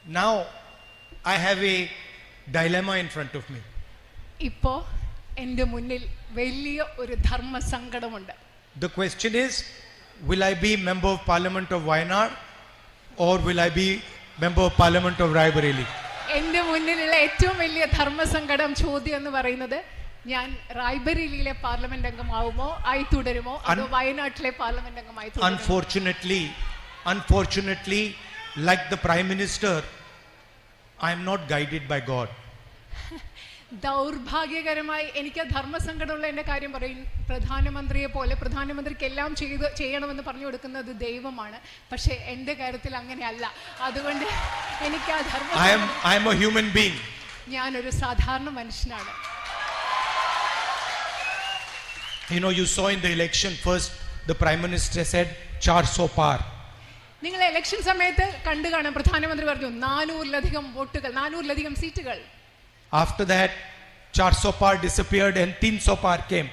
Now I have a dilemma in front of me. ഇപ്പോ എൻ്റെ മുന്നിൽ വലിയ ഒരു ധർമ്മ സങ്കടമുണ്ട്. The question is, will I be member of parliament of Wayanad or will I be member of parliament of Raebareli? എൻ്റെ മുന്നിലുള്ള ഏറ്റവും വലിയ ധർമ്മ സങ്കടം ചോദ്യം എന്ന് പറയുന്നത്, ഞാൻ റായ്ബറേലിയിലെ പാർലമെന്റ് അംഗമാവുമോ ആയി തുടരുമോ അതോ വയനാട്ടിലെ പാർലമെന്റ് അംഗമായി തുടരുമോ? Unfortunately, like the Prime Minister, I am not guided by God. ദൗർഭാഗ്യകരമായി എനിക്ക് ധർമ്മസങ്കടമുള്ള എൻ്റെ കാര്യം പറയും. പ്രധാനമന്ത്രിയെ പോലെ പ്രധാനമന്ത്രിക്ക് എല്ലാം ചെയ്യണമെന്ന് പറഞ്ഞു കൊടുക്കുന്നത് ദൈവമാണ്. പക്ഷേ എൻ്റെ കാര്യത്തിൽ അങ്ങനെയല്ല. അതുകൊണ്ട് എനിക്ക് ആ I am a human being. ഞാനൊരു സാധാരണ മനുഷ്യനാണ്. You know, you saw in the election first the Prime Minister said 400 par. നിങ്ങൾ ഇലക്ഷൻ സമയത്ത് കണ്ടു കാണാം, പ്രധാനമന്ത്രി പറഞ്ഞു 400-ലധികം വോട്ടുകൾ, 400-ലധികം സീറ്റുകൾ. After that 400 par disappeared and 300 par came.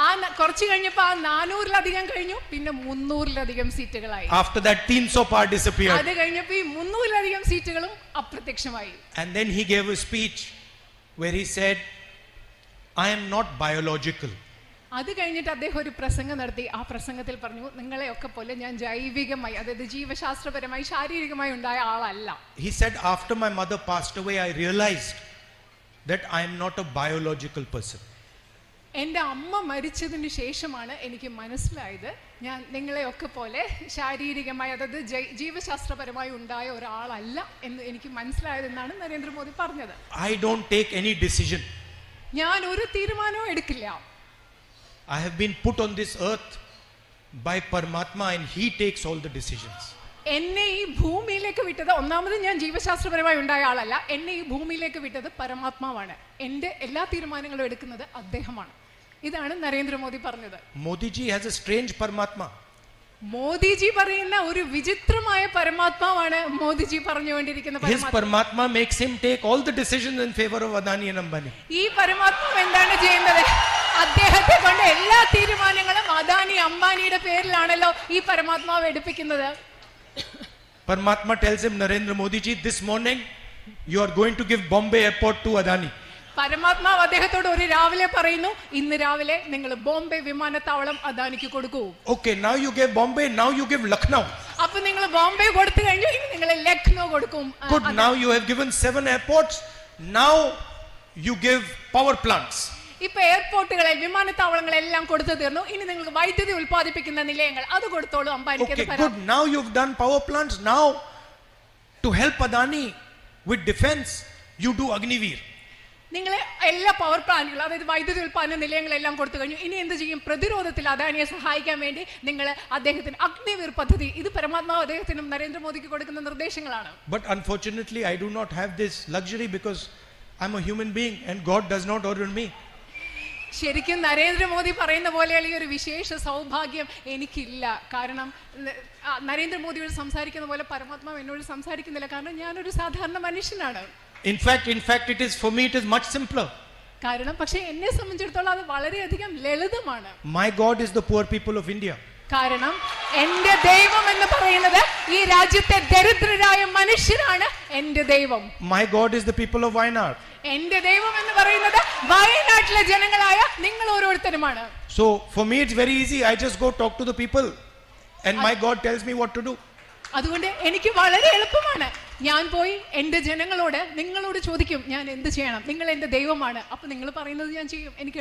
ആ കുറച്ച് കഴിഞ്ഞപ്പോൾ ആ 400-ലധികം കഴിഞ്ഞു, പിന്നെ 300-ലധികം സീറ്റുകളായി. After that 300 par disappeared. അത് കഴിഞ്ഞപ്പോൾ ഈ 300-ലധികം സീറ്റുകളും അപ്രത്യക്ഷമായി. And then he gave a speech where he said, I am not biological. അത് കഴിഞ്ഞിട്ട് അദ്ദേഹം ഒരു പ്രസംഗം നടത്തി. ആ പ്രസംഗത്തിൽ പറഞ്ഞു, നിങ്ങളെയൊക്കെ പോലെ ഞാൻ ജൈവികമായി, അതായത് ജീവശാസ്ത്രപരമായി ശാരീരികമായി ഉണ്ടായ ആളല്ല. He said, after my mother passed away, I realized that I am not a biological person. എൻ്റെ അമ്മ മരിച്ചതിന് ശേഷമാണ് എനിക്ക് മനസ്സിലായത്, ഞാൻ നിങ്ങളെയൊക്കെ പോലെ ശാരീരികമായി, അതായത് ജീവശാസ്ത്രപരമായി ഉണ്ടായ ഒരാളല്ല എന്ന് എനിക്ക് മനസ്സിലായതെന്നാണ് നരേന്ദ്രമോദി പറഞ്ഞത്. I don't take any decision. ഞാൻ ഒരു തീരുമാനവും എടുക്കില്ല. I have been put on this earth by Paramatma and he takes all the decisions. എന്നെ ഈ ഭൂമിയിലേക്ക് വിട്ടത്, ഒന്നാമത് ഞാൻ ജീവശാസ്ത്രപരമായി ഉണ്ടായ ആളല്ല, എന്നെ ഈ ഭൂമിയിലേക്ക് വിട്ടത് പരമാത്മാവാണ്. എൻ്റെ എല്ലാ തീരുമാനങ്ങളും എടുക്കുന്നത് അദ്ദേഹമാണ്. ഇതാണ് നരേന്ദ്രമോദി പറഞ്ഞത്. Modiji has a strange Paramatma. Modiji പറയുന്ന ഒരു വിചിത്രമായ പരമാത്മാവാണ് മോദിജി പറഞ്ഞുകൊണ്ടിരിക്കുന്ന His Paramatma makes him take all the decisions in favor of Adani and Ambani. ഈ പരമാത്മാവ് എന്താണ് ചെയ്യുന്നത്? അദ്ദേഹത്തെ കൊണ്ട് എല്ലാ തീരുമാനങ്ങളും അദാനി അംബാനിയുടെ പേരിലാണല്ലോ ഈ പരമാത്മാവ് എടുപ്പിക്കുന്നത്. Paramatma tells him, Narendra Modi ji, this morning you are going to give Bombay airport to Adani. പരമാത്മാവ് അദ്ദേഹത്തോട് ഒരു രാവിലെ പറയുന്നു, ഇന്ന് രാവിലെ നിങ്ങൾ ബോംബെ വിമാനത്താവളം അദാനിക്ക് കൊടുക്കൂ. Okay, now you gave Bombay, now you give Lucknow. അപ്പൊ നിങ്ങൾ ബോംബെ കൊടുത്തു കഴിഞ്ഞു, ഇനി നിങ്ങൾ ലക്നോ കൊടുക്കും. Good, now you have given 7 airports, now you give power plants. ഇപ്പൊ എയർപോർട്ടുകളെ, വിമാനത്താവളങ്ങളെല്ലാം കൊടുത്തു തീർന്നു, ഇനി നിങ്ങൾക്ക് വൈദ്യുതി ഉൽപ്പാദിപ്പിക്കുന്ന നിലയങ്ങൾ അത് കൊടുത്തോളൂ അംബാനിക്ക്. Okay, good, now you've done power plants, now to help Adani with defense you do Agniveer. നിങ്ങൾ എല്ലാ പവർ പ്ലാന്റുകളും, അതായത് വൈദ്യുതി ഉൽപ്പാദന നിലയങ്ങളെല്ലാം കൊടുത്തു കഴിഞ്ഞു, ഇനി എന്ത് ചെയ്യും? പ്രതിരോധത്തിൽ അദാനിയെ സഹായിക്കാൻ വേണ്ടി നിങ്ങൾ അദ്ദേഹത്തിന് അഗ്നിവീർ പദ്ധതി, ഇത് പരമാത്മാവ് അദ്ദേഹത്തിനും നരേന്ദ്രമോദിക്ക് കൊടുക്കുന്ന നിർദ്ദേശങ്ങളാണ്. But unfortunately I do not have this luxury because I'm a human being and God does not order me. ശരിക്കും നരേന്ദ്രമോദി പറയുന്ന പോലെയുള്ള ഈ ഒരു വിശേഷ സൗഭാഗ്യം എനിക്കില്ല. കാരണം നരേന്ദ്രമോദിയോട് സംസാരിക്കുന്ന പോലെ പരമാത്മാവ് എന്നോട് സംസാരിക്കുന്നില്ല. കാരണം ഞാനൊരു സാധാരണ മനുഷ്യനാണ്. In fact it is, for me it is much simpler. കാരണം പക്ഷേ എന്നെ സംബന്ധിച്ചിടത്തോളം അത് വളരെയധികം ലളിതമാണ്. My God is the poor people of India. കാരണം എന്റെ ദൈവം എന്ന് പറയുന്നത് ഈ രാജ്യത്തെ ദരിദ്രരായ മനുഷ്യരാണ് എന്റെ ദൈവം. My God is the people of Wayanad. എന്റെ ദൈവം എന്ന് പറയുന്നത് വയനാട്ടിലെ ജനങ്ങളായ നിങ്ങൾ ഓരോരുത്തരുമാണ്. So for me it's very easy, I just go talk to the people and my God tells me what to do. അതുകൊണ്ട് എനിക്ക് വളരെ എളുപ്പമാണ്. ഞാൻ പോയി എന്റെ ജനങ്ങളോട്, നിങ്ങളോട് ചോദിക്കും ഞാൻ എന്ത് ചെയ്യണം, നിങ്ങൾ എന്റെ ദൈവമാണ്, അപ്പൊ നിങ്ങൾ പറയുന്നത് ഞാൻ ചെയ്യും. എനിക്ക്